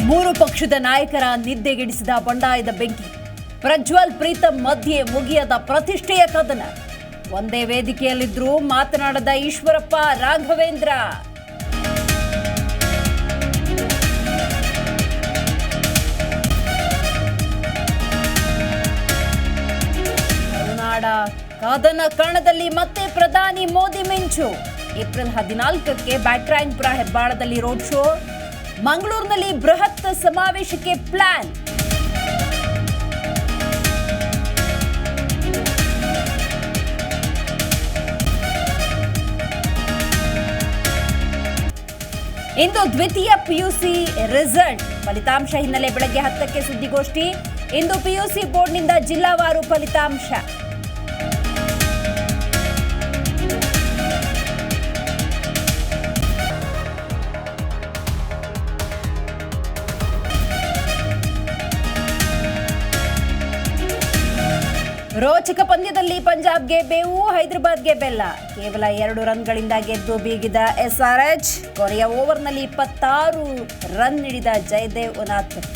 ಮೂರು ಪಕ್ಷದ ನಾಯಕರ ನಿದ್ದೆಗೆಡಿಸಿದ ಬಂಡಾಯದ ಬೆಂಕಿ. ಪ್ರಜ್ವಲ್ ಪ್ರೀತಂ ಮಧ್ಯೆ ಮುಗಿಯದ ಪ್ರತಿಷ್ಠೆಯ ಕದನ. ಒಂದೇ ವೇದಿಕೆಯಲ್ಲಿದ್ದರೂ ಮಾತನಾಡದ ಈಶ್ವರಪ್ಪ ರಾಘವೇಂದ್ರ. ಕರುನಾಡ ಕದನ ಕಣದಲ್ಲಿ ಮತ್ತೆ ಪ್ರಧಾನಿ ಮೋದಿ ಮಿಂಚು. ಏಪ್ರಿಲ್ 14ಕ್ಕೆ ಬ್ಯಾಟ್ರಾಯನ್ಪುರ ಹೆಬ್ಬಾಳದಲ್ಲಿ ರೋಡ್ ಶೋ. ಮಂಗಳೂರಿನಲ್ಲಿ ಬೃಹತ್ ಸಮಾವೇಶಕ್ಕೆ ಪ್ಲಾನ್. ಇಂದು ದ್ವಿತೀಯ ಪಿಯುಸಿ ರಿಸಲ್ಟ್ ಫಲಿತಾಂಶ ಹಿನ್ನೆಲೆ ಬೆಳಗ್ಗೆ 10ಕ್ಕೆ ಸುದ್ದಿಗೋಷ್ಠಿ. ಇಂದು ಪಿಯುಸಿ ಬೋರ್ಡ್ನಿಂದ ಜಿಲ್ಲಾವಾರು ಫಲಿತಾಂಶ. ರೋಚಕ ಪಂದ್ಯದಲ್ಲಿ ಪಂಜಾಬ್ಗೆ ಬೇವು, ಹೈದರಾಬಾದ್ಗೆ ಬೆಲ್ಲ. ಕೇವಲ 2 ರನ್ಗಳಿಂದ ಗೆದ್ದು ಬೀಗಿದ SRH. ಕೊನೆಯ ಓವರ್ನಲ್ಲಿ 26 ರನ್ ನೀಡಿದ ಜಯದೇವ್ ಉನಾದ್ಕರ್.